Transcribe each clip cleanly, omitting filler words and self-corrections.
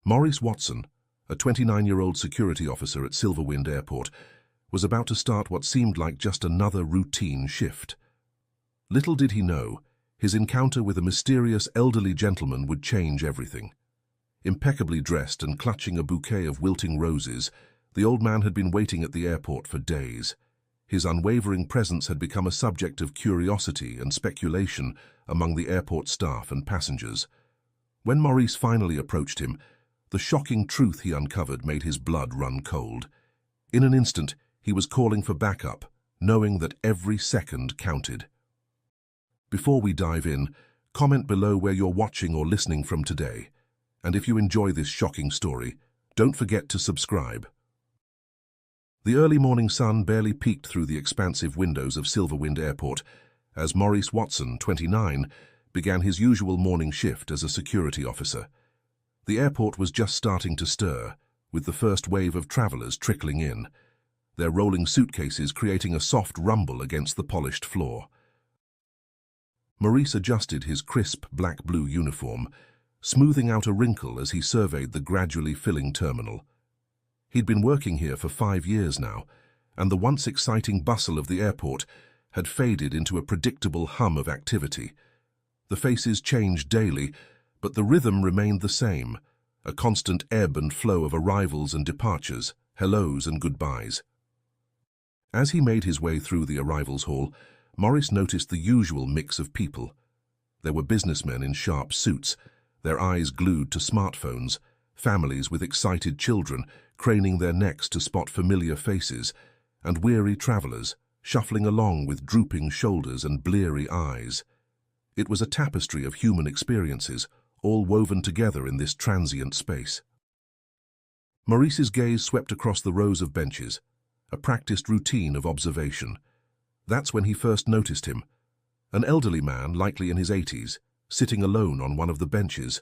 Maurice Watson, a 29-year-old security officer at Silverwind Airport, was about to start what seemed like just another routine shift. Little did he know, his encounter with a mysterious elderly gentleman would change everything. Impeccably dressed and clutching a bouquet of wilting roses, the old man had been waiting at the airport for days. His unwavering presence had become a subject of curiosity and speculation among the airport staff and passengers. When Maurice finally approached him, the shocking truth he uncovered made his blood run cold. In an instant, he was calling for backup, knowing that every second counted. Before we dive in, comment below where you're watching or listening from today. And if you enjoy this shocking story, don't forget to subscribe. The early morning sun barely peeked through the expansive windows of Silverwind Airport as Maurice Watson, 29, began his usual morning shift as a security officer. The airport was just starting to stir, with the first wave of travelers trickling in, their rolling suitcases creating a soft rumble against the polished floor. Maurice adjusted his crisp black-blue uniform, smoothing out a wrinkle as he surveyed the gradually filling terminal. He'd been working here for 5 years now, and the once exciting bustle of the airport had faded into a predictable hum of activity. The faces changed daily, but the rhythm remained the same, a constant ebb and flow of arrivals and departures, hellos and goodbyes. As he made his way through the arrivals hall, Maurice noticed the usual mix of people. There were businessmen in sharp suits, their eyes glued to smartphones, families with excited children craning their necks to spot familiar faces, and weary travelers shuffling along with drooping shoulders and bleary eyes. It was a tapestry of human experiences, all woven together in this transient space. Maurice's gaze swept across the rows of benches, a practiced routine of observation. That's when he first noticed him, an elderly man, likely in his 80s, sitting alone on one of the benches.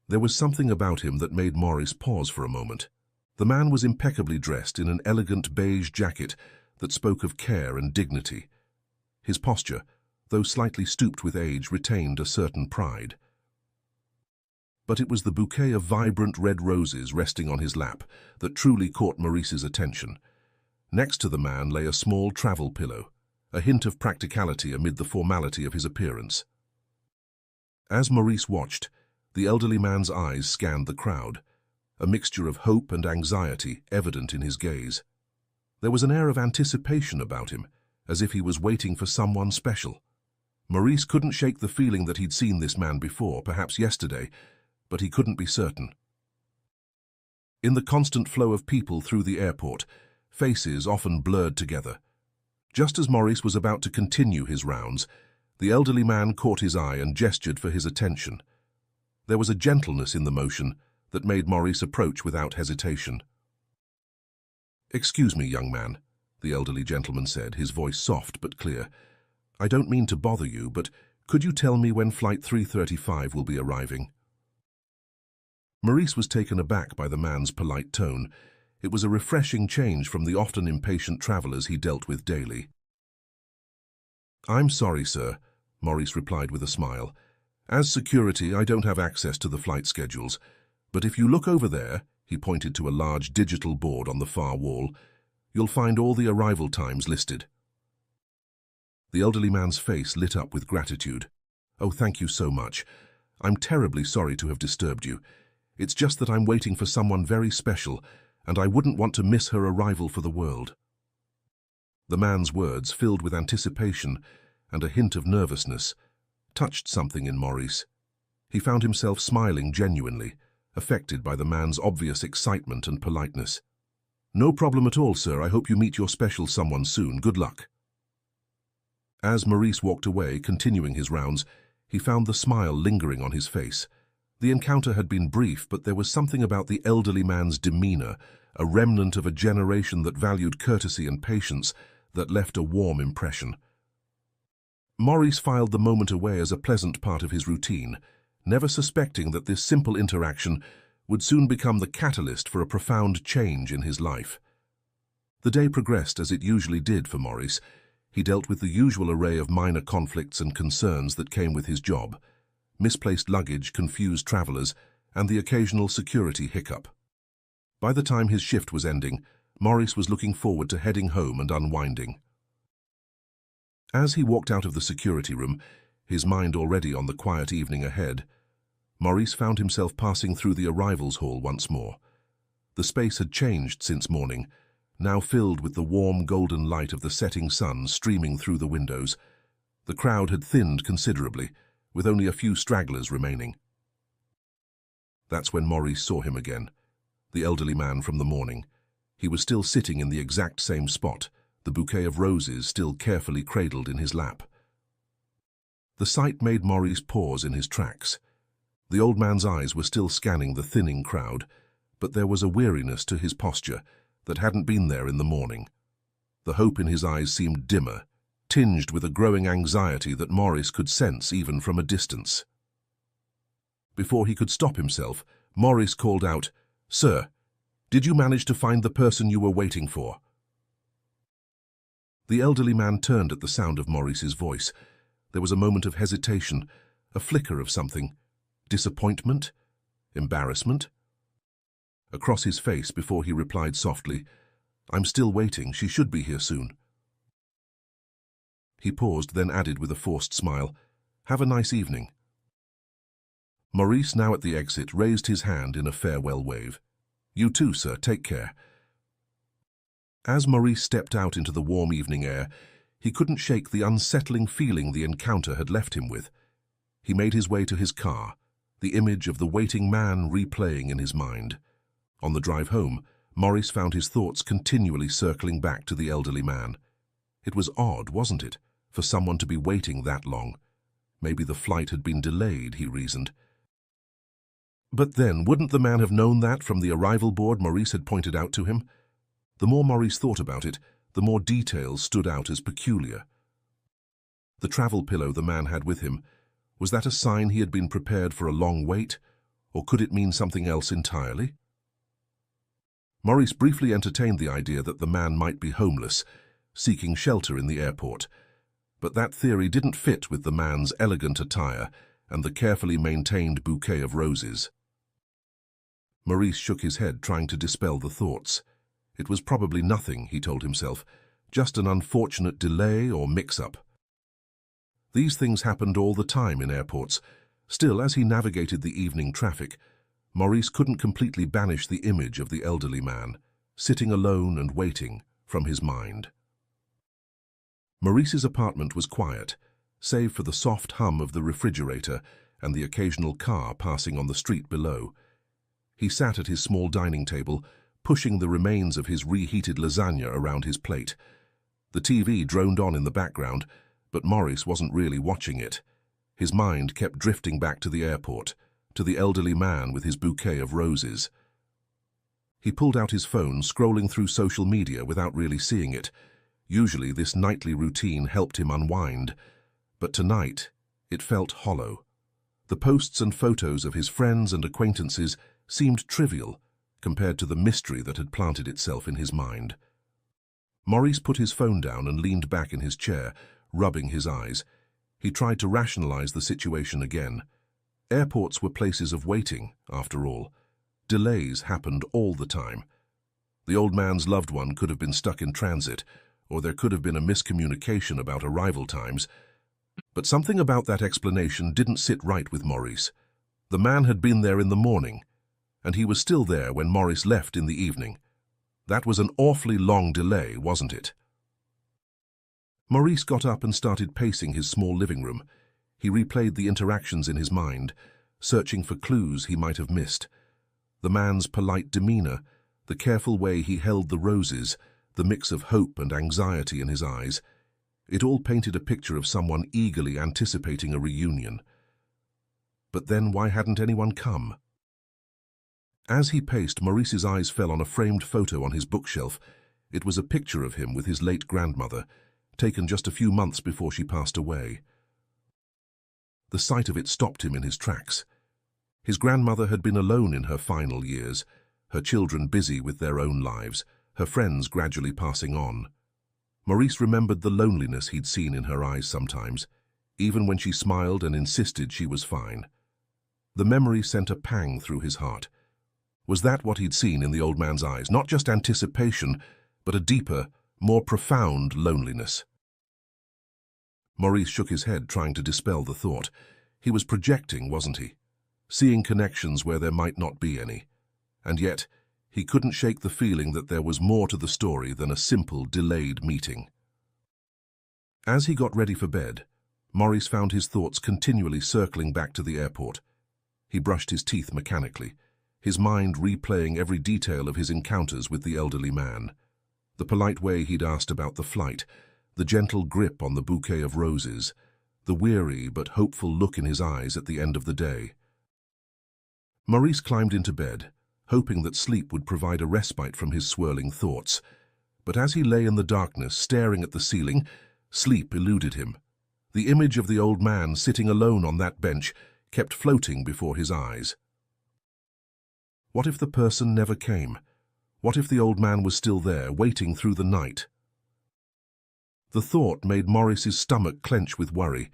There was something about him that made Maurice pause for a moment. The man was impeccably dressed in an elegant beige jacket that spoke of care and dignity. His posture, though slightly stooped with age, retained a certain pride. But it was the bouquet of vibrant red roses resting on his lap that truly caught Maurice's attention. Next to the man lay a small travel pillow, a hint of practicality amid the formality of his appearance. As Maurice watched, the elderly man's eyes scanned the crowd, a mixture of hope and anxiety evident in his gaze. There was an air of anticipation about him, as if he was waiting for someone special. Maurice couldn't shake the feeling that he'd seen this man before, perhaps yesterday, but he couldn't be certain. In the constant flow of people through the airport, faces often blurred together. Just as Maurice was about to continue his rounds, the elderly man caught his eye and gestured for his attention. There was a gentleness in the motion that made Maurice approach without hesitation. "Excuse me, young man," the elderly gentleman said, his voice soft but clear. "I don't mean to bother you, but could you tell me when Flight 335 will be arriving?" Maurice was taken aback by the man's polite tone. It was a refreshing change from the often impatient travelers he dealt with daily. "I'm sorry, sir," Maurice replied with a smile. "As security, I don't have access to the flight schedules, but if you look over there," he pointed to a large digital board on the far wall, "you'll find all the arrival times listed." The elderly man's face lit up with gratitude. "Oh, thank you so much. I'm terribly sorry to have disturbed you. It's just that I'm waiting for someone very special, and I wouldn't want to miss her arrival for the world." The man's words, filled with anticipation and a hint of nervousness, touched something in Maurice. He found himself smiling genuinely, affected by the man's obvious excitement and politeness. "No problem at all, sir. I hope you meet your special someone soon. Good luck." As Maurice walked away, continuing his rounds, he found the smile lingering on his face. The encounter had been brief, but there was something about the elderly man's demeanor, a remnant of a generation that valued courtesy and patience, that left a warm impression. Maurice filed the moment away as a pleasant part of his routine, never suspecting that this simple interaction would soon become the catalyst for a profound change in his life. The day progressed as it usually did for Maurice. He dealt with the usual array of minor conflicts and concerns that came with his job: misplaced luggage, confused travelers, and the occasional security hiccup. By the time his shift was ending, Maurice was looking forward to heading home and unwinding. As he walked out of the security room, his mind already on the quiet evening ahead, Maurice found himself passing through the arrivals hall once more. The space had changed since morning, now filled with the warm golden light of the setting sun streaming through the windows. The crowd had thinned considerably, with only a few stragglers remaining. That's when Maurice saw him again, the elderly man from the morning. He was still sitting in the exact same spot, the bouquet of roses still carefully cradled in his lap. The sight made Maurice pause in his tracks. The old man's eyes were still scanning the thinning crowd, but there was a weariness to his posture that hadn't been there in the morning. The hope in his eyes seemed dimmer, tinged with a growing anxiety that Maurice could sense even from a distance. Before he could stop himself, Maurice called out, "Sir, did you manage to find the person you were waiting for?" The elderly man turned at the sound of Maurice's voice. There was a moment of hesitation, a flicker of something. Disappointment? Embarrassment? Across his face before he replied softly, "I'm still waiting. She should be here soon." He paused, then added with a forced smile, "Have a nice evening." Maurice, now at the exit, raised his hand in a farewell wave. "You too, sir. Take care." As Maurice stepped out into the warm evening air, he couldn't shake the unsettling feeling the encounter had left him with. He made his way to his car, the image of the waiting man replaying in his mind. On the drive home, Maurice found his thoughts continually circling back to the elderly man. It was odd, wasn't it, for someone to be waiting that long? Maybe the flight had been delayed, he reasoned. But then, wouldn't the man have known that from the arrival board Maurice had pointed out to him? The more Maurice thought about it, the more details stood out as peculiar. The travel pillow the man had with him, was that a sign he had been prepared for a long wait, or could it mean something else entirely? Maurice briefly entertained the idea that the man might be homeless, seeking shelter in the airport, but that theory didn't fit with the man's elegant attire and the carefully maintained bouquet of roses. Maurice shook his head, trying to dispel the thoughts. It was probably nothing, he told himself, just an unfortunate delay or mix-up. These things happened all the time in airports. Still, as he navigated the evening traffic, Maurice couldn't completely banish the image of the elderly man, sitting alone and waiting, from his mind. Maurice's apartment was quiet, save for the soft hum of the refrigerator and the occasional car passing on the street below. He sat at his small dining table, pushing the remains of his reheated lasagna around his plate. The TV droned on in the background, but Maurice wasn't really watching it. His mind kept drifting back to the airport, to the elderly man with his bouquet of roses. He pulled out his phone, scrolling through social media without really seeing it. Usually this nightly routine helped him unwind, but tonight it felt hollow. The posts and photos of his friends and acquaintances seemed trivial compared to the mystery that had planted itself in his mind. Maurice put his phone down and leaned back in his chair, rubbing his eyes. He tried to rationalize the situation again. Airports were places of waiting, after all. Delays happened all the time. The old man's loved one could have been stuck in transit, or there could have been a miscommunication about arrival times. But something about that explanation didn't sit right with Maurice. The man had been there in the morning, and he was still there when Maurice left in the evening. That was an awfully long delay, wasn't it? Maurice got up and started pacing his small living room. He replayed the interactions in his mind, searching for clues he might have missed. The man's polite demeanor, the careful way he held the roses, the mix of hope and anxiety in his eyes. It all painted a picture of someone eagerly anticipating a reunion. But then why hadn't anyone come? As he paced, Maurice's eyes fell on a framed photo on his bookshelf. It was a picture of him with his late grandmother, taken just a few months before she passed away. The sight of it stopped him in his tracks. His grandmother had been alone in her final years, her children busy with their own lives, her friends gradually passing on. Maurice remembered the loneliness he'd seen in her eyes sometimes, even when she smiled and insisted she was fine. The memory sent a pang through his heart. Was that what he'd seen in the old man's eyes? Not just anticipation, but a deeper, more profound loneliness. Maurice shook his head, trying to dispel the thought. He was projecting, wasn't he? Seeing connections where there might not be any. And yet, he couldn't shake the feeling that there was more to the story than a simple, delayed meeting. As he got ready for bed, Maurice found his thoughts continually circling back to the airport. He brushed his teeth mechanically, his mind replaying every detail of his encounters with the elderly man. The polite way he'd asked about the flight, the gentle grip on the bouquet of roses, the weary but hopeful look in his eyes at the end of the day. Maurice climbed into bed, hoping that sleep would provide a respite from his swirling thoughts. But as he lay in the darkness, staring at the ceiling, sleep eluded him. The image of the old man sitting alone on that bench kept floating before his eyes. What if the person never came? What if the old man was still there, waiting through the night? The thought made Maurice's stomach clench with worry.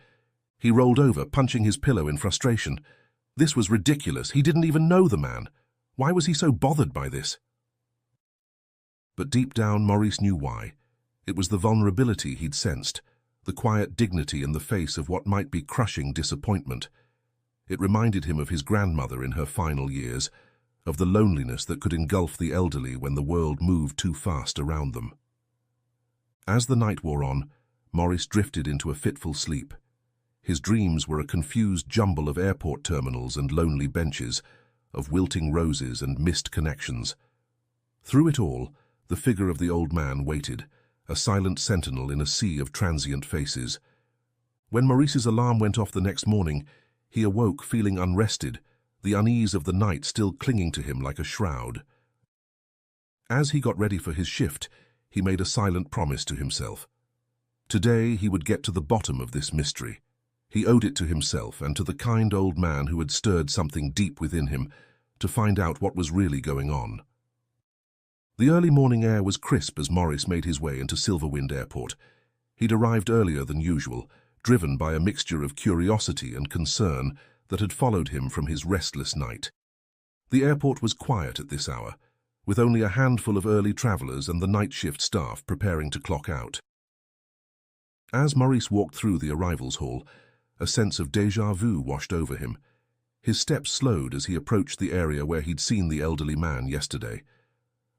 He rolled over, punching his pillow in frustration. This was ridiculous. He didn't even know the man. Why was he so bothered by this? But deep down, Maurice knew why. It was the vulnerability he'd sensed, the quiet dignity in the face of what might be crushing disappointment. It reminded him of his grandmother in her final years, of the loneliness that could engulf the elderly when the world moved too fast around them. As the night wore on, Maurice drifted into a fitful sleep. His dreams were a confused jumble of airport terminals and lonely benches, of wilting roses and missed connections. Through it all, the figure of the old man waited, a silent sentinel in a sea of transient faces. When Maurice's alarm went off the next morning, he awoke feeling unrested, the unease of the night still clinging to him like a shroud. As he got ready for his shift, he made a silent promise to himself. Today he would get to the bottom of this mystery. He owed it to himself and to the kind old man who had stirred something deep within him to find out what was really going on. The early morning air was crisp as Maurice made his way into Silverwind Airport. He'd arrived earlier than usual, driven by a mixture of curiosity and concern that had followed him from his restless night. The airport was quiet at this hour, with only a handful of early travelers and the night shift staff preparing to clock out. As Maurice walked through the arrivals hall, a sense of déjà vu washed over him. His steps slowed as he approached the area where he'd seen the elderly man yesterday.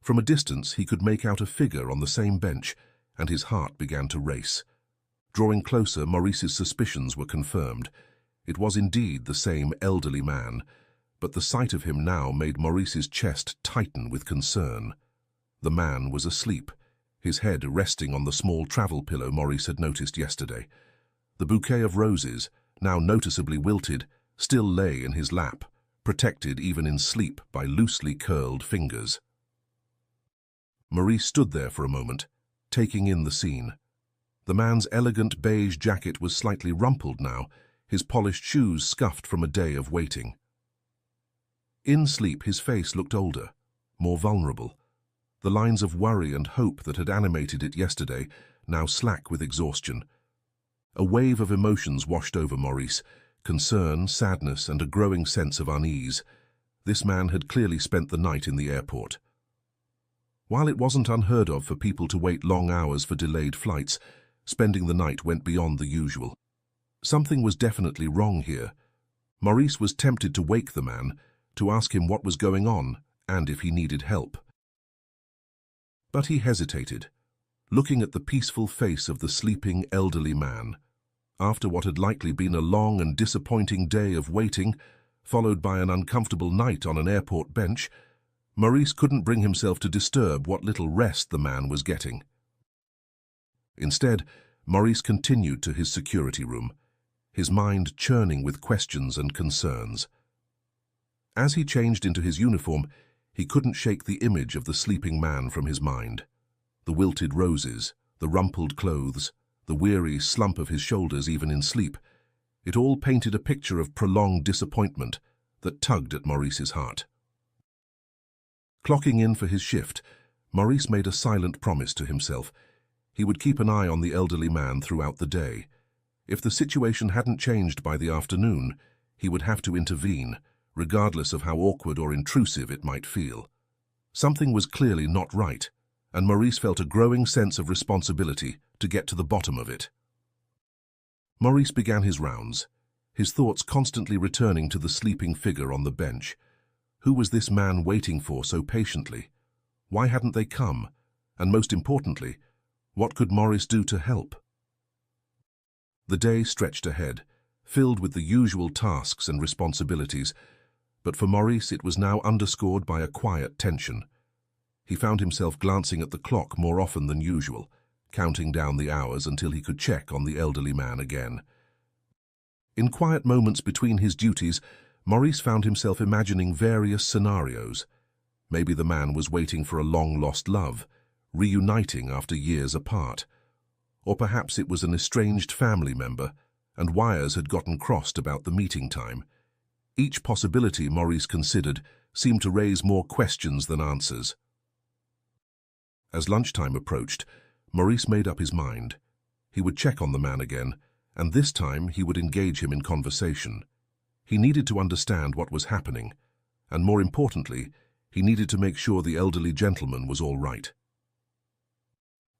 From a distance, he could make out a figure on the same bench, and his heart began to race. Drawing closer, Maurice's suspicions were confirmed. It was indeed the same elderly man, but the sight of him now made Maurice's chest tighten with concern. The man was asleep, his head resting on the small travel pillow Maurice had noticed yesterday. The bouquet of roses, now noticeably wilted, still lay in his lap, protected even in sleep by loosely curled fingers. Maurice stood there for a moment, taking in the scene. The man's elegant beige jacket was slightly rumpled now, his polished shoes scuffed from a day of waiting. In sleep, his face looked older, more vulnerable. The lines of worry and hope that had animated it yesterday now slack with exhaustion. A wave of emotions washed over Maurice, concern, sadness, and a growing sense of unease. This man had clearly spent the night in the airport. While it wasn't unheard of for people to wait long hours for delayed flights, spending the night went beyond the usual. Something was definitely wrong here. Maurice was tempted to wake the man, to ask him what was going on and if he needed help. But he hesitated, looking at the peaceful face of the sleeping elderly man. After what had likely been a long and disappointing day of waiting, followed by an uncomfortable night on an airport bench, Maurice couldn't bring himself to disturb what little rest the man was getting. Instead, Maurice continued to his security room, his mind churning with questions and concerns. As he changed into his uniform, he couldn't shake the image of the sleeping man from his mind. The wilted roses, the rumpled clothes, the weary slump of his shoulders even in sleep, it all painted a picture of prolonged disappointment that tugged at Maurice's heart. Clocking in for his shift, Maurice made a silent promise to himself. He would keep an eye on the elderly man throughout the day. If the situation hadn't changed by the afternoon, he would have to intervene, regardless of how awkward or intrusive it might feel. Something was clearly not right, and Maurice felt a growing sense of responsibility to get to the bottom of it. Maurice began his rounds, his thoughts constantly returning to the sleeping figure on the bench. Who was this man waiting for so patiently? Why hadn't they come? And most importantly, what could Maurice do to help? The day stretched ahead, filled with the usual tasks and responsibilities, but for Maurice it was now underscored by a quiet tension. He found himself glancing at the clock more often than usual, counting down the hours until he could check on the elderly man again. In quiet moments between his duties, Maurice found himself imagining various scenarios. Maybe the man was waiting for a long-lost love, reuniting after years apart. Or perhaps it was an estranged family member, and wires had gotten crossed about the meeting time. Each possibility Maurice considered seemed to raise more questions than answers. As lunchtime approached, Maurice made up his mind. He would check on the man again, and this time he would engage him in conversation. He needed to understand what was happening, and more importantly, he needed to make sure the elderly gentleman was all right.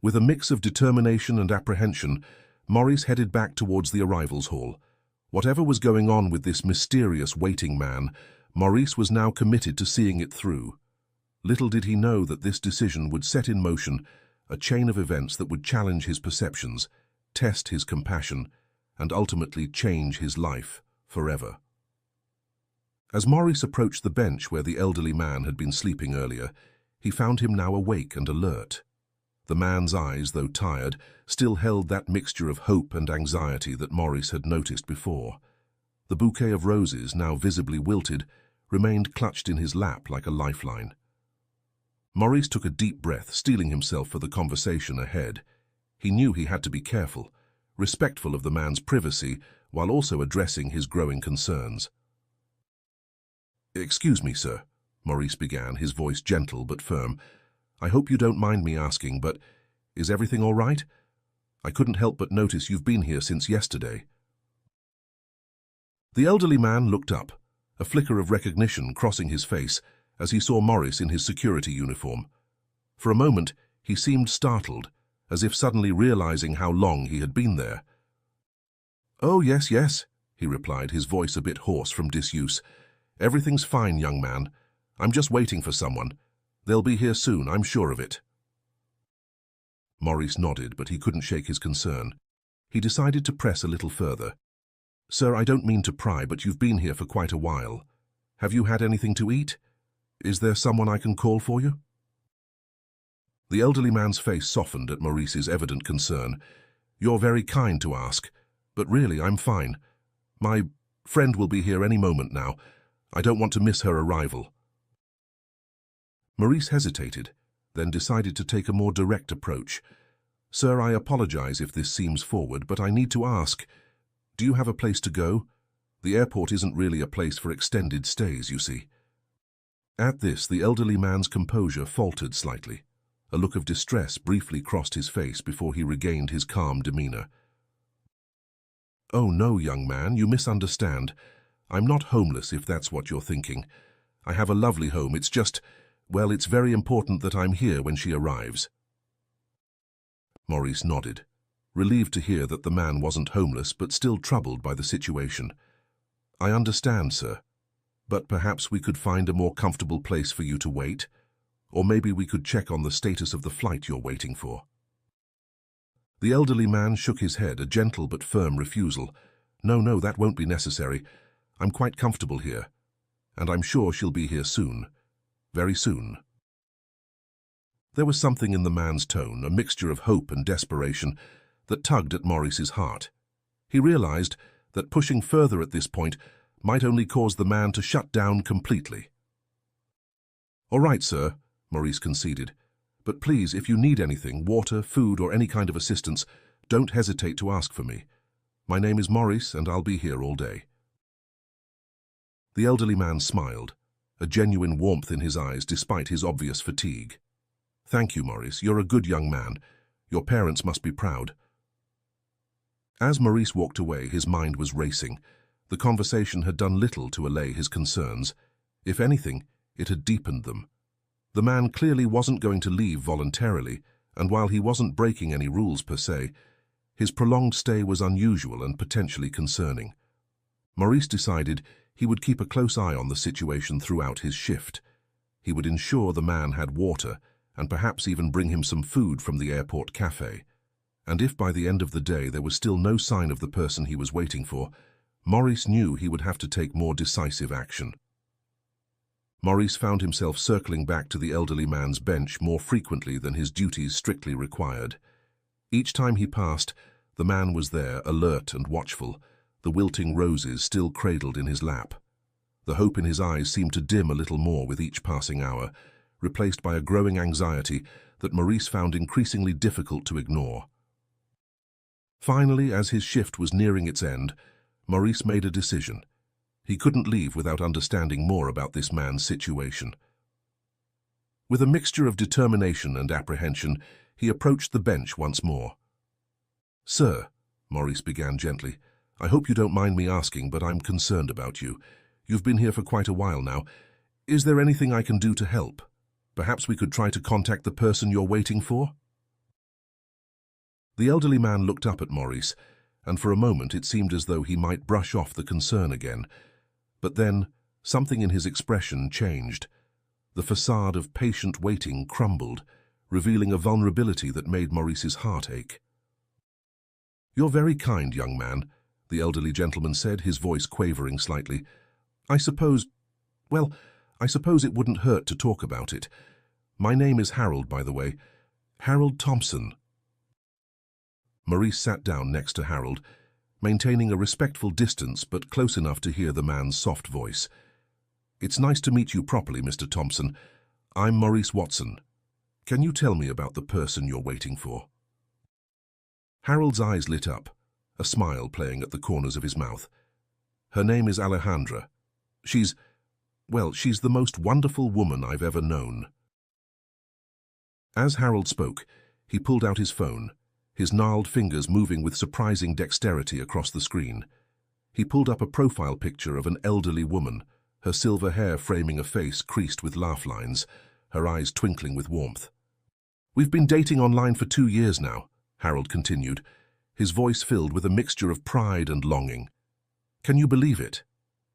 With a mix of determination and apprehension, Maurice headed back towards the arrivals hall. Whatever was going on with this mysterious waiting man, Maurice was now committed to seeing it through. Little did he know that this decision would set in motion a chain of events that would challenge his perceptions, test his compassion, and ultimately change his life forever. As Maurice approached the bench where the elderly man had been sleeping earlier, he found him now awake and alert. The man's eyes, though tired, still held that mixture of hope and anxiety that Maurice had noticed before. The bouquet of roses, now visibly wilted, remained clutched in his lap like a lifeline. Maurice took a deep breath, steeling himself for the conversation ahead. He knew he had to be careful, respectful of the man's privacy, while also addressing his growing concerns. "Excuse me, sir," Maurice began, his voice gentle but firm. "I hope you don't mind me asking, but is everything all right? I couldn't help but notice you've been here since yesterday." The elderly man looked up, a flicker of recognition crossing his face as he saw Maurice in his security uniform. For a moment, he seemed startled, as if suddenly realizing how long he had been there. "Oh, yes," he replied, his voice a bit hoarse from disuse. "Everything's fine, young man. I'm just waiting for someone. They'll be here soon, I'm sure of it." Maurice nodded, but he couldn't shake his concern. He decided to press a little further. "Sir, I don't mean to pry, but you've been here for quite a while. Have you had anything to eat? Is there someone I can call for you?" The elderly man's face softened at Maurice's evident concern. "You're very kind to ask, but really I'm fine. My friend will be here any moment now. I don't want to miss her arrival." Maurice hesitated, then decided to take a more direct approach. "Sir, I apologize if this seems forward, but I need to ask, do you have a place to go? The airport isn't really a place for extended stays, you see." At this, the elderly man's composure faltered slightly. A look of distress briefly crossed his face before he regained his calm demeanor. "Oh no, young man, you misunderstand. I'm not homeless, if that's what you're thinking. I have a lovely home, it's just, well, it's very important that I'm here when she arrives." Maurice nodded, relieved to hear that the man wasn't homeless but still troubled by the situation. "I understand, sir. But perhaps we could find a more comfortable place for you to wait, or maybe we could check on the status of the flight you're waiting for." The elderly man shook his head, a gentle but firm refusal. No, that won't be necessary. I'm quite comfortable here, and I'm sure she'll be here soon, very soon." There was something in the man's tone, a mixture of hope and desperation, that tugged at Maurice's heart. He realized that pushing further at this point might only cause the man to shut down completely. "All right, sir," Maurice conceded. "But please, if you need anything, water, food, or any kind of assistance, don't hesitate to ask for me. My name is Maurice, and I'll be here all day." The elderly man smiled, a genuine warmth in his eyes despite his obvious fatigue. "Thank you, Maurice. You're a good young man. Your parents must be proud." As Maurice walked away, his mind was racing. The conversation had done little to allay his concerns. If anything, it had deepened them. The man clearly wasn't going to leave voluntarily, and while he wasn't breaking any rules per se, his prolonged stay was unusual and potentially concerning. Maurice decided he would keep a close eye on the situation throughout his shift. He would ensure the man had water, and perhaps even bring him some food from the airport cafe. And if by the end of the day there was still no sign of the person he was waiting for, Maurice knew he would have to take more decisive action. Maurice found himself circling back to the elderly man's bench more frequently than his duties strictly required. Each time he passed, the man was there, alert and watchful, the wilting roses still cradled in his lap. The hope in his eyes seemed to dim a little more with each passing hour, replaced by a growing anxiety that Maurice found increasingly difficult to ignore. Finally, as his shift was nearing its end, Maurice made a decision. He couldn't leave without understanding more about this man's situation. With a mixture of determination and apprehension, he approached the bench once more. "Sir," Maurice began gently, "I hope you don't mind me asking, but I'm concerned about you. You've been here for quite a while now. Is there anything I can do to help? Perhaps we could try to contact the person you're waiting for?" The elderly man looked up at Maurice, and for a moment it seemed as though he might brush off the concern again. But then, something in his expression changed. The facade of patient waiting crumbled, revealing a vulnerability that made Maurice's heart ache. "You're very kind, young man," the elderly gentleman said, his voice quavering slightly. I suppose it wouldn't hurt to talk about it. My name is Harold, by the way. Harold Thompson." Maurice sat down next to Harold, maintaining a respectful distance but close enough to hear the man's soft voice. "It's nice to meet you properly, Mr. Thompson. I'm Maurice Watson. Can you tell me about the person you're waiting for?" Harold's eyes lit up, a smile playing at the corners of his mouth. "Her name is Alejandra. She's the most wonderful woman I've ever known." As Harold spoke, he pulled out his phone, his gnarled fingers moving with surprising dexterity across the screen. He pulled up a profile picture of an elderly woman, her silver hair framing a face creased with laugh lines, her eyes twinkling with warmth. "We've been dating online for 2 years now," Harold continued, his voice filled with a mixture of pride and longing. "Can you believe it?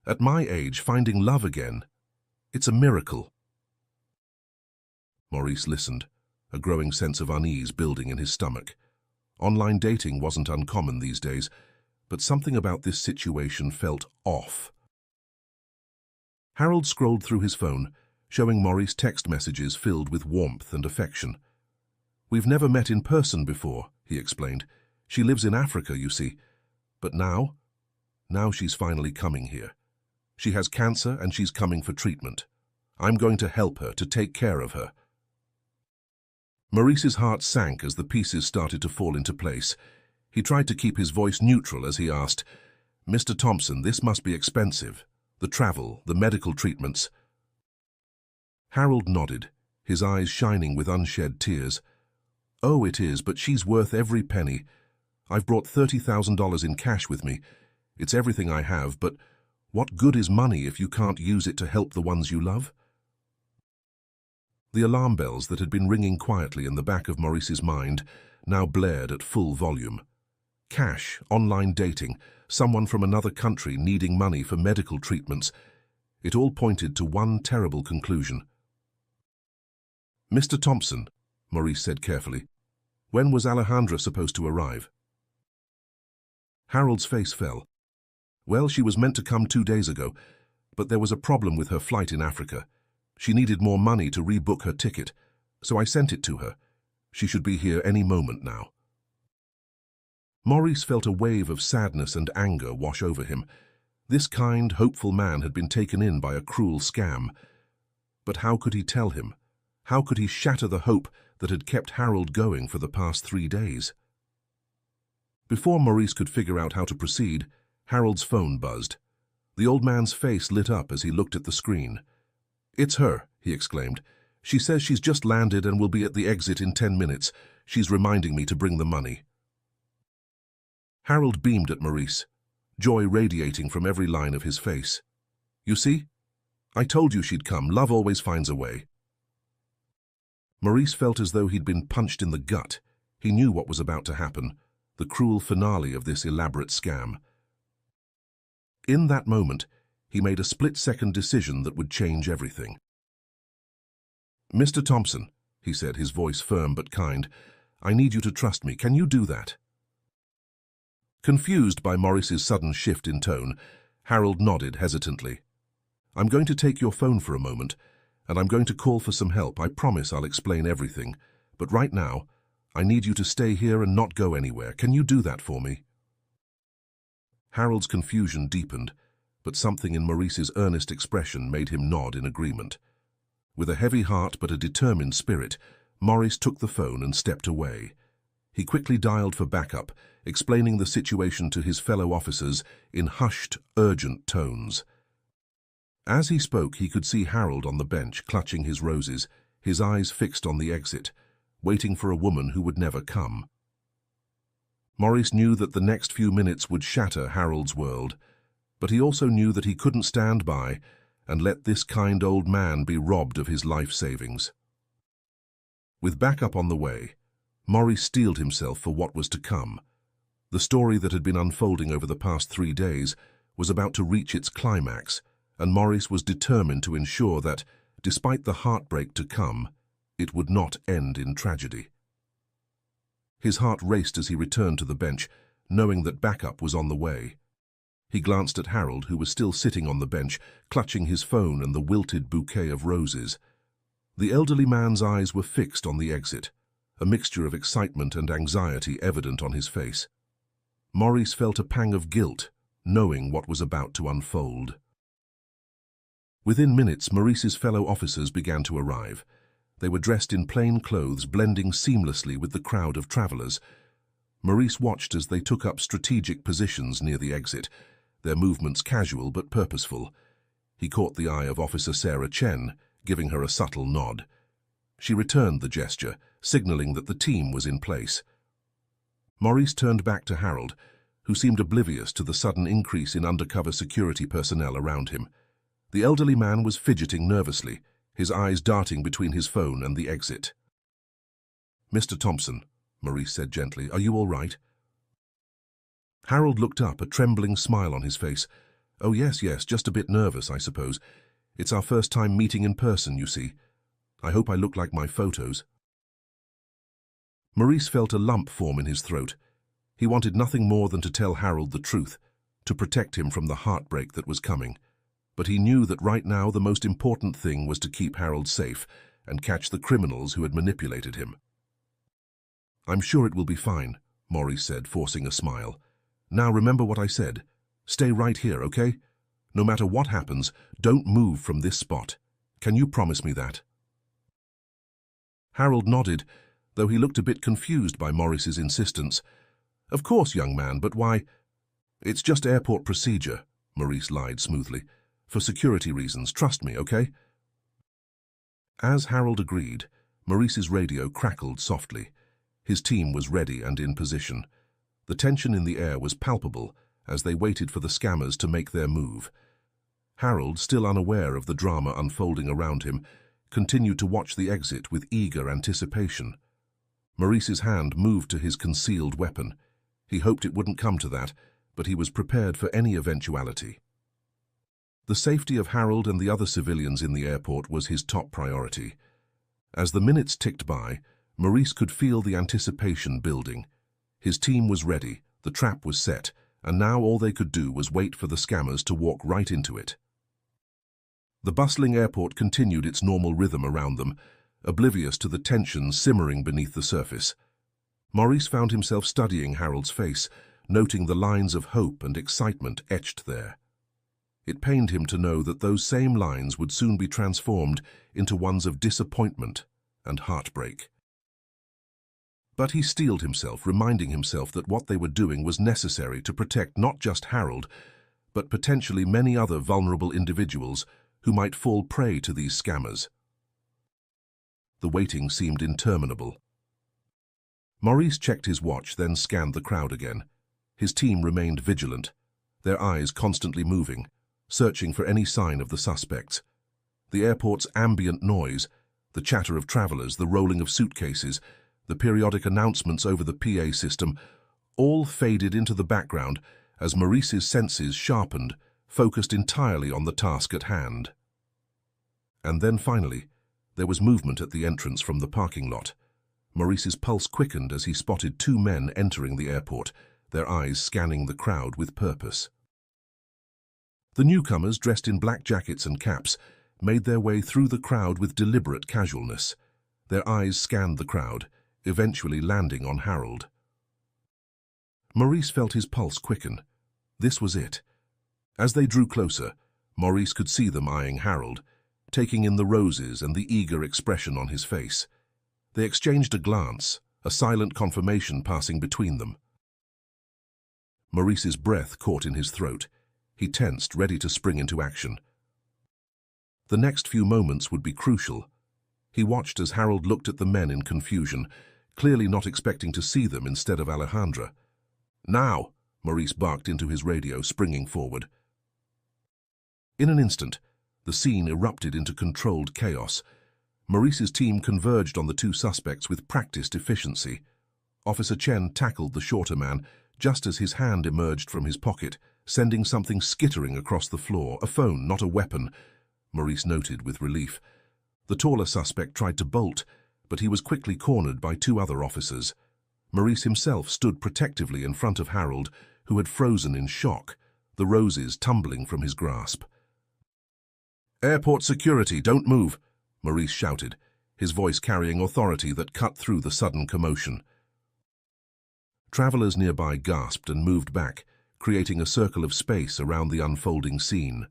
At my age, finding love again. It's a miracle." Maurice listened, a growing sense of unease building in his stomach. Online dating wasn't uncommon these days, but something about this situation felt off. Harold scrolled through his phone, showing Maurice text messages filled with warmth and affection. "We've never met in person before," he explained. "She lives in Africa, you see. But now she's finally coming here. She has cancer and she's coming for treatment. I'm going to help her, to take care of her." Maurice's heart sank as the pieces started to fall into place. He tried to keep his voice neutral as he asked, "Mr. Thompson, this must be expensive. The travel, the medical treatments." Harold nodded, his eyes shining with unshed tears. "Oh, it is, but she's worth every penny. I've brought $30,000 in cash with me. It's everything I have, but what good is money if you can't use it to help the ones you love?" The alarm bells that had been ringing quietly in the back of Maurice's mind now blared at full volume. Cash, online dating, someone from another country needing money for medical treatments. It all pointed to one terrible conclusion. "Mr. Thompson," Maurice said carefully, "when was Alejandra supposed to arrive?" Harold's face fell. "Well, she was meant to come 2 days ago, but there was a problem with her flight in Africa. She needed more money to rebook her ticket, so I sent it to her. She should be here any moment now." Maurice felt a wave of sadness and anger wash over him. This kind, hopeful man had been taken in by a cruel scam. But how could he tell him? How could he shatter the hope that had kept Harold going for the past 3 days? Before Maurice could figure out how to proceed, Harold's phone buzzed. The old man's face lit up as he looked at the screen. "It's her," he exclaimed. "She says she's just landed and will be at the exit in 10 minutes. She's reminding me to bring the money." Harold beamed at Maurice. joy radiating from every line of his face. "You see? I told you she'd come. Love always finds a way." Maurice felt as though he'd been punched in the gut. He knew what was about to happen, the cruel finale of this elaborate scam. In that moment, he made a split-second decision that would change everything. "Mr. Thompson," he said, his voice firm but kind, "I need you to trust me. Can you do that?" Confused by Maurice's sudden shift in tone, Harold nodded hesitantly. "I'm going to take your phone for a moment, and I'm going to call for some help. I promise I'll explain everything. But right now, I need you to stay here and not go anywhere. Can you do that for me?" Harold's confusion deepened, but something in Maurice's earnest expression made him nod in agreement. With a heavy heart but a determined spirit, Maurice took the phone and stepped away. He quickly dialed for backup, explaining the situation to his fellow officers in hushed, urgent tones. As he spoke, he could see Harold on the bench, clutching his roses, his eyes fixed on the exit, waiting for a woman who would never come. Maurice knew that the next few minutes would shatter Harold's world, but he also knew that he couldn't stand by and let this kind old man be robbed of his life savings. With backup on the way, Maurice steeled himself for what was to come. The story that had been unfolding over the past 3 days was about to reach its climax, and Maurice was determined to ensure that, despite the heartbreak to come, it would not end in tragedy. His heart raced as he returned to the bench, knowing that backup was on the way. He glanced at Harold, who was still sitting on the bench, clutching his phone and the wilted bouquet of roses. The elderly man's eyes were fixed on the exit, a mixture of excitement and anxiety evident on his face. Maurice felt a pang of guilt, knowing what was about to unfold. Within minutes, Maurice's fellow officers began to arrive. They were dressed in plain clothes, blending seamlessly with the crowd of travelers. Maurice watched as they took up strategic positions near the exit, their movements casual but purposeful. He caught the eye of Officer Sarah Chen, giving her a subtle nod. She returned the gesture, signaling that the team was in place. Maurice turned back to Harold, who seemed oblivious to the sudden increase in undercover security personnel around him. The elderly man was fidgeting nervously, his eyes darting between his phone and the exit. "Mr. Thompson," Maurice said gently, "are you all right?" Harold looked up, a trembling smile on his face. "Oh, yes, just a bit nervous, I suppose. It's our first time meeting in person, you see. I hope I look like my photos." Maurice felt a lump form in his throat. He wanted nothing more than to tell Harold the truth, to protect him from the heartbreak that was coming. But he knew that right now the most important thing was to keep Harold safe and catch the criminals who had manipulated him. "I'm sure it will be fine," Maurice said, forcing a smile. "Now remember what I said. Stay right here, okay? No matter what happens, don't move from this spot. Can you promise me that?" Harold nodded, though he looked a bit confused by Maurice's insistence. "Of course, young man, but why?" "It's just airport procedure," Maurice lied smoothly. "For security reasons, trust me, okay?" As Harold agreed, Maurice's radio crackled softly. His team was ready and in position. The tension in the air was palpable as they waited for the scammers to make their move. Harold, still unaware of the drama unfolding around him, continued to watch the exit with eager anticipation. Maurice's hand moved to his concealed weapon. He hoped it wouldn't come to that, but he was prepared for any eventuality. The safety of Harold and the other civilians in the airport was his top priority. As the minutes ticked by, Maurice could feel the anticipation building. His team was ready, the trap was set, and now all they could do was wait for the scammers to walk right into it. The bustling airport continued its normal rhythm around them, oblivious to the tension simmering beneath the surface. Maurice found himself studying Harold's face, noting the lines of hope and excitement etched there. It pained him to know that those same lines would soon be transformed into ones of disappointment and heartbreak. But he steeled himself, reminding himself that what they were doing was necessary to protect not just Harold, but potentially many other vulnerable individuals who might fall prey to these scammers. The waiting seemed interminable. Maurice checked his watch, then scanned the crowd again. His team remained vigilant. their eyes constantly moving, searching for any sign of the suspects. The airport's ambient noise, the chatter of travelers, the rolling of suitcases, the periodic announcements over the PA system, all faded into the background as Maurice's senses sharpened, focused entirely on the task at hand. And then finally, there was movement at the entrance from the parking lot. Maurice's pulse quickened as he spotted two men entering the airport, their eyes scanning the crowd with purpose. The newcomers, dressed in black jackets and caps, made their way through the crowd with deliberate casualness. Their eyes scanned the crowd, eventually landing on Harold. Maurice felt his pulse quicken. This was it. As they drew closer, Maurice could see them eyeing Harold, taking in the roses and the eager expression on his face. They exchanged a glance, a silent confirmation passing between them. Maurice's breath caught in his throat. He tensed, ready to spring into action. The next few moments would be crucial. He watched as Harold looked at the men in confusion, clearly not expecting to see them instead of Alejandra. "Now!" Maurice barked into his radio, springing forward. In an instant, the scene erupted into controlled chaos. Maurice's team converged on the two suspects with practiced efficiency. Officer Chen tackled the shorter man just as his hand emerged from his pocket, sending something skittering across the floor. A phone, not a weapon, Maurice noted with relief. The taller suspect tried to bolt, but he was quickly cornered by two other officers. Maurice himself stood protectively in front of Harold, who had frozen in shock, the roses tumbling from his grasp. "Airport security, don't move," Maurice shouted, his voice carrying authority that cut through the sudden commotion. Travelers nearby gasped and moved back, creating a circle of space around the unfolding scene.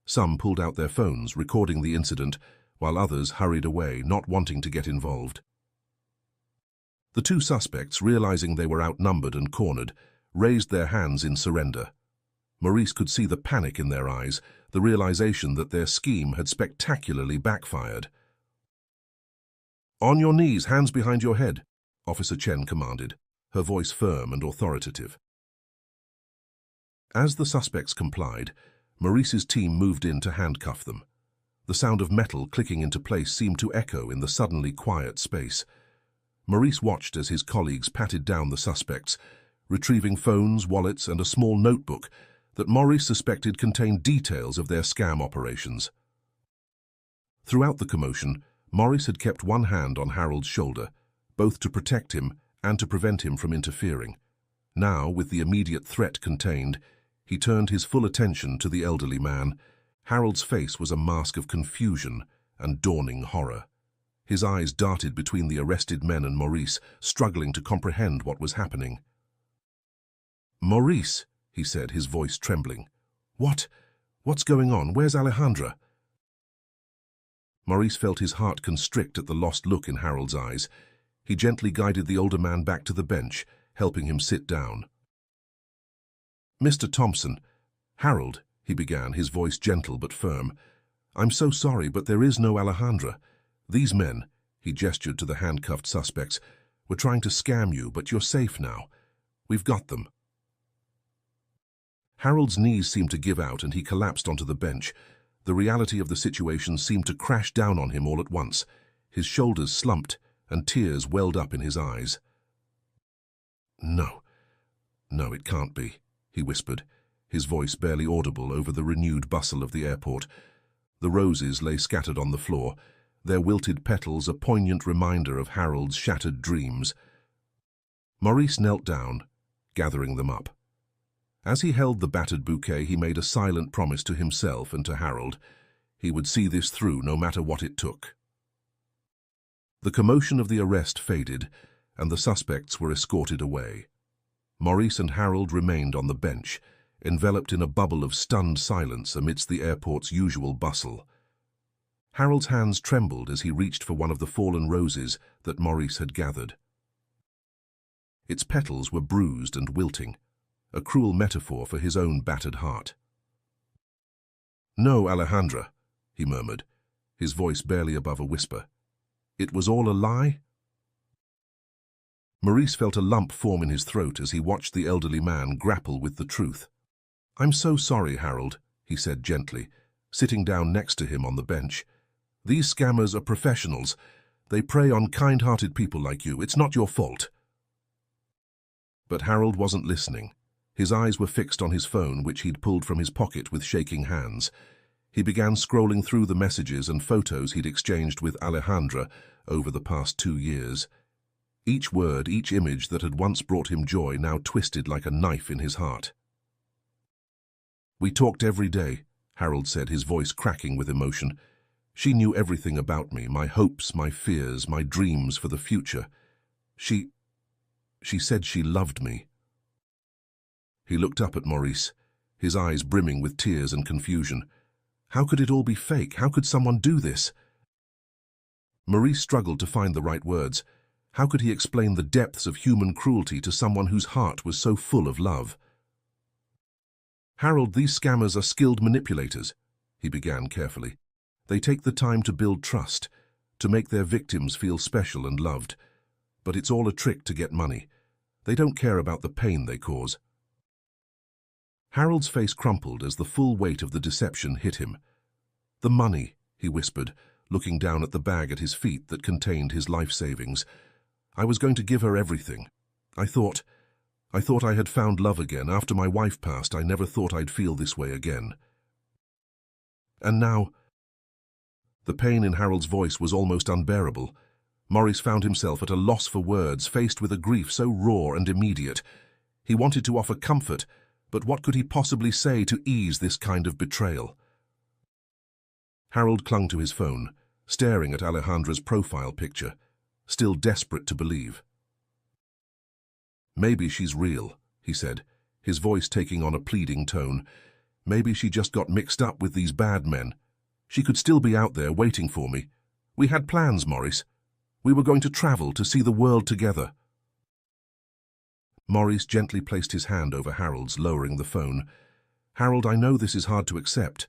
Some pulled out their phones, recording the incident, while others hurried away, not wanting to get involved. The two suspects, realizing they were outnumbered and cornered, raised their hands in surrender. Maurice could see the panic in their eyes, the realization that their scheme had spectacularly backfired. "On your knees, hands behind your head," Officer Chen commanded, her voice firm and authoritative. As the suspects complied, Maurice's team moved in to handcuff them. The sound of metal clicking into place seemed to echo in the suddenly quiet space. Maurice watched as his colleagues patted down the suspects, retrieving phones, wallets, and a small notebook that Maurice suspected contained details of their scam operations. Throughout the commotion, Maurice had kept one hand on Harold's shoulder, both to protect him and to prevent him from interfering. Now, with the immediate threat contained, he turned his full attention to the elderly man. Harold's face was a mask of confusion and dawning horror. His eyes darted between the arrested men and Maurice, struggling to comprehend what was happening. "Maurice," he said, his voice trembling. What's going on? Where's Alejandra?" Maurice felt his heart constrict at the lost look in Harold's eyes. He gently guided the older man back to the bench, helping him sit down. "Mr. Thompson, Harold," he began, his voice gentle but firm. "I'm so sorry, but there is no Alejandra. These men," he gestured to the handcuffed suspects, "were trying to scam you, but you're safe now. We've got them." Harold's knees seemed to give out and he collapsed onto the bench. The reality of the situation seemed to crash down on him all at once. His shoulders slumped and tears welled up in his eyes. No, it can't be," he whispered, his voice barely audible over the renewed bustle of the airport. The roses lay scattered on the floor, their wilted petals a poignant reminder of Harold's shattered dreams. Maurice knelt down, gathering them up. As he held the battered bouquet, he made a silent promise to himself and to Harold. He would see this through no matter what it took. The commotion of the arrest faded, and the suspects were escorted away. Maurice and Harold remained on the bench, enveloped in a bubble of stunned silence amidst the airport's usual bustle. Harold's hands trembled as he reached for one of the fallen roses that Maurice had gathered. Its petals were bruised and wilting, a cruel metaphor for his own battered heart. "No, Alejandra," he murmured, his voice barely above a whisper. "It was all a lie?" Maurice felt a lump form in his throat as he watched the elderly man grapple with the truth. "I'm so sorry, Harold," he said gently, sitting down next to him on the bench. "These scammers are professionals. They prey on kind-hearted people like you. It's not your fault." But Harold wasn't listening. His eyes were fixed on his phone, which he'd pulled from his pocket with shaking hands. He began scrolling through the messages and photos he'd exchanged with Alejandra over the past 2 years. Each word, each image that had once brought him joy now twisted like a knife in his heart. "We talked every day," Harold said, his voice cracking with emotion. "She knew everything about me, my hopes, my fears, my dreams for the future. She said she loved me." He looked up at Maurice, his eyes brimming with tears and confusion. How could it all be fake? How could someone do this? Maurice struggled to find the right words. How could he explain the depths of human cruelty to someone whose heart was so full of love? "Harold, these scammers are skilled manipulators," he began carefully. "They take the time to build trust, to make their victims feel special and loved. But it's all a trick to get money. They don't care about the pain they cause." Harold's face crumpled as the full weight of the deception hit him. "The money," he whispered, looking down at the bag at his feet that contained his life savings. "I was going to give her everything. I thought I had found love again. After my wife passed, I never thought I'd feel this way again. And now..." The pain in Harold's voice was almost unbearable. Maurice found himself at a loss for words, faced with a grief so raw and immediate. He wanted to offer comfort, but what could he possibly say to ease this kind of betrayal? Harold clung to his phone, staring at Alejandra's profile picture, still desperate to believe. "Maybe she's real," he said, his voice taking on a pleading tone. "Maybe she just got mixed up with these bad men. She could still be out there waiting for me. We had plans, Maurice. We were going to travel to see the world together." Maurice gently placed his hand over Harold's, lowering the phone. "Harold, I know this is hard to accept,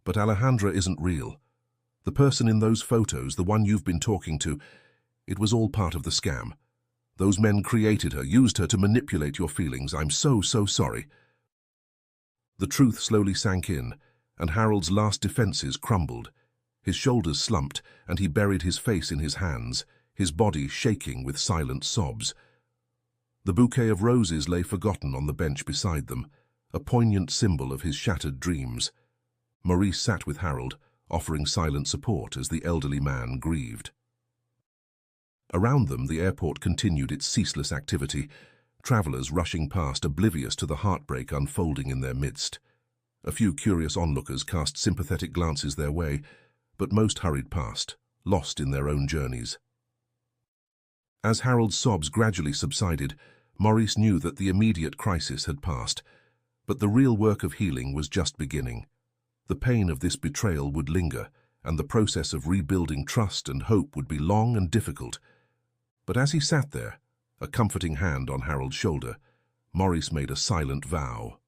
but Alejandra isn't real. The person in those photos, the one you've been talking to, it was all part of the scam. Those men created her, used her to manipulate your feelings. I'm so sorry." The truth slowly sank in, and Harold's last defenses crumbled. His shoulders slumped, and he buried his face in his hands, his body shaking with silent sobs. The bouquet of roses lay forgotten on the bench beside them, a poignant symbol of his shattered dreams. Maurice sat with Harold, offering silent support as the elderly man grieved. Around them, the airport continued its ceaseless activity, travelers rushing past, oblivious to the heartbreak unfolding in their midst. A few curious onlookers cast sympathetic glances their way, but most hurried past, lost in their own journeys. As Harold's sobs gradually subsided, Maurice knew that the immediate crisis had passed, but the real work of healing was just beginning. The pain of this betrayal would linger, and the process of rebuilding trust and hope would be long and difficult. But as he sat there, a comforting hand on Harold's shoulder, Maurice made a silent vow.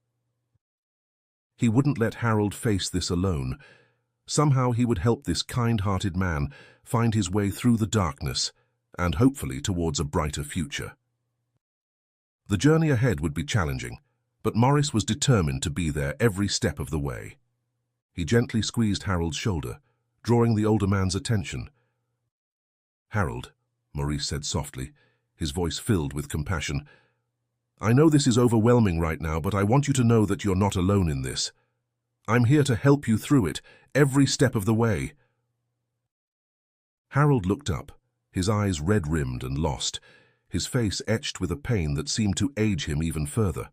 He wouldn't let Harold face this alone. Somehow he would help this kind-hearted man find his way through the darkness and hopefully towards a brighter future. The journey ahead would be challenging, but Maurice was determined to be there every step of the way. He gently squeezed Harold's shoulder, drawing the older man's attention. "Harold," Maurice said softly, his voice filled with compassion, "I know this is overwhelming right now, but I want you to know that you're not alone in this. I'm here to help you through it, every step of the way." Harold looked up, his eyes red-rimmed and lost, his face etched with a pain that seemed to age him even further.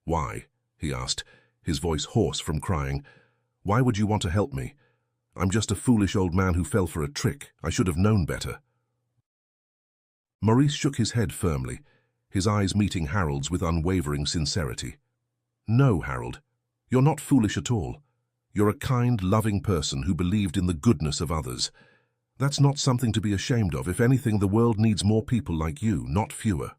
"Why?" he asked, his voice hoarse from crying. "Why would you want to help me? I'm just a foolish old man who fell for a trick. I should have known better." Maurice shook his head firmly, his eyes meeting Harold's with unwavering sincerity. "No, Harold, you're not foolish at all. You're a kind, loving person who believed in the goodness of others. That's not something to be ashamed of. If anything, the world needs more people like you, not fewer."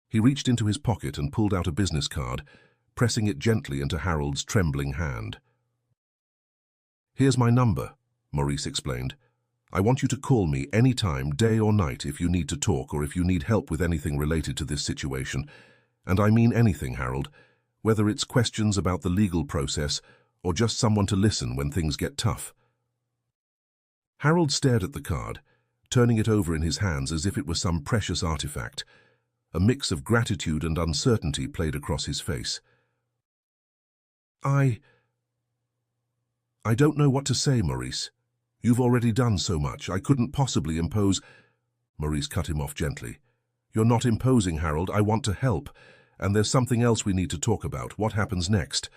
He reached into his pocket and pulled out a business card, pressing it gently into Harold's trembling hand. "Here's my number," Maurice explained. "I want you to call me any time, day or night, if you need to talk or if you need help with anything related to this situation. And I mean anything, Harold, whether it's questions about the legal process or just someone to listen when things get tough. Harold stared at the card, turning it over in his hands as if it were some precious artifact. A mix of gratitude and uncertainty played across his face. I don't know what to say, Maurice. You've already done so much. I couldn't possibly impose... Maurice cut him off gently. You're not imposing, Harold. I want to help. And there's something else we need to talk about. What happens next?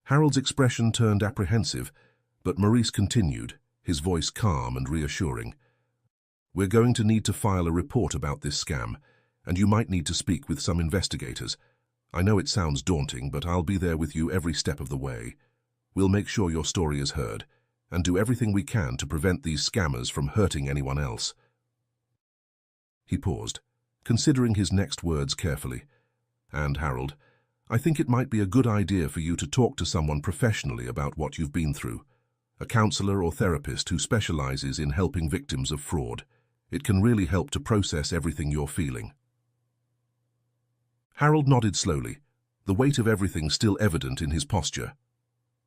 Harold's expression turned apprehensive, but Maurice continued, his voice calm and reassuring. We're going to need to file a report about this scam, and you might need to speak with some investigators. I know it sounds daunting, but I'll be there with you every step of the way. We'll make sure your story is heard, and do everything we can to prevent these scammers from hurting anyone else. He paused, considering his next words carefully. And, Harold, I think it might be a good idea for you to talk to someone professionally about what you've been through. A counselor or therapist who specializes in helping victims of fraud. It can really help to process everything you're feeling. Harold nodded slowly, the weight of everything still evident in his posture.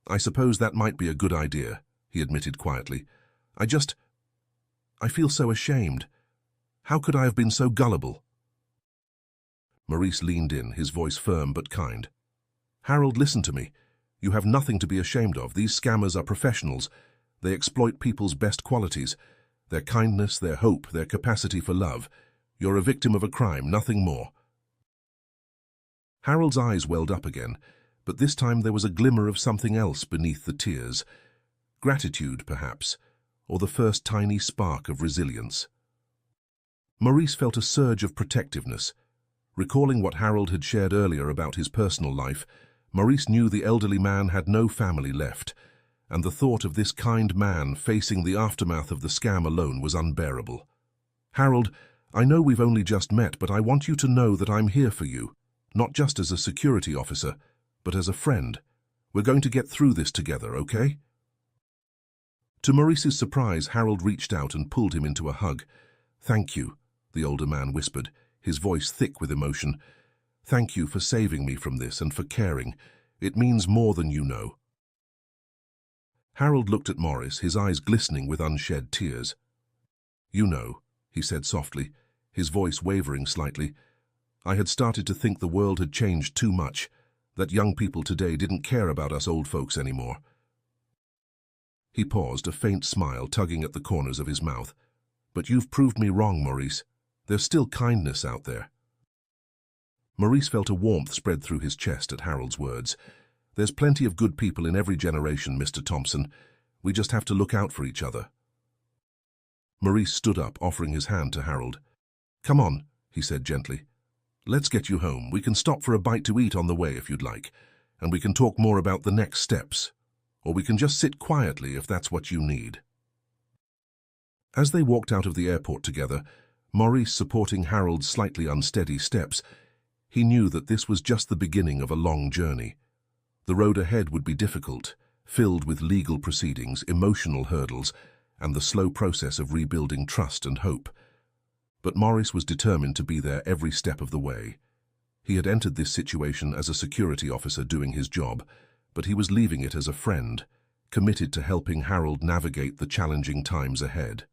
I suppose that might be a good idea, he admitted quietly. I feel so ashamed. How could I have been so gullible? Maurice leaned in, his voice firm but kind. Harold, listen to me. You have nothing to be ashamed of. These scammers are professionals. They exploit people's best qualities. Their kindness, their hope, their capacity for love. You're a victim of a crime, nothing more. Harold's eyes welled up again, but this time there was a glimmer of something else beneath the tears. Gratitude, perhaps, or the first tiny spark of resilience. Maurice felt a surge of protectiveness. Recalling what Harold had shared earlier about his personal life, Maurice knew the elderly man had no family left, and the thought of this kind man facing the aftermath of the scam alone was unbearable. Harold, I know we've only just met, but I want you to know that I'm here for you, not just as a security officer, but as a friend. We're going to get through this together, okay? To Maurice's surprise, Harold reached out and pulled him into a hug. Thank you, the older man whispered, his voice thick with emotion. Thank you for saving me from this and for caring. It means more than you know. Harold looked at Maurice, his eyes glistening with unshed tears. You know, he said softly, his voice wavering slightly. I had started to think the world had changed too much, that young people today didn't care about us old folks anymore. He paused, a faint smile tugging at the corners of his mouth. But you've proved me wrong, Maurice. There's still kindness out there. Maurice felt a warmth spread through his chest at Harold's words. There's plenty of good people in every generation, Mr. Thompson. We just have to look out for each other. Maurice stood up, offering his hand to Harold. Come on, he said gently. Let's get you home. We can stop for a bite to eat on the way if you'd like, and we can talk more about the next steps. Or we can just sit quietly if that's what you need. As they walked out of the airport together, Maurice supporting Harold's slightly unsteady steps, he knew that this was just the beginning of a long journey. The road ahead would be difficult, filled with legal proceedings, emotional hurdles, and the slow process of rebuilding trust and hope. But Maurice was determined to be there every step of the way. He had entered this situation as a security officer doing his job, but he was leaving it as a friend, committed to helping Harold navigate the challenging times ahead.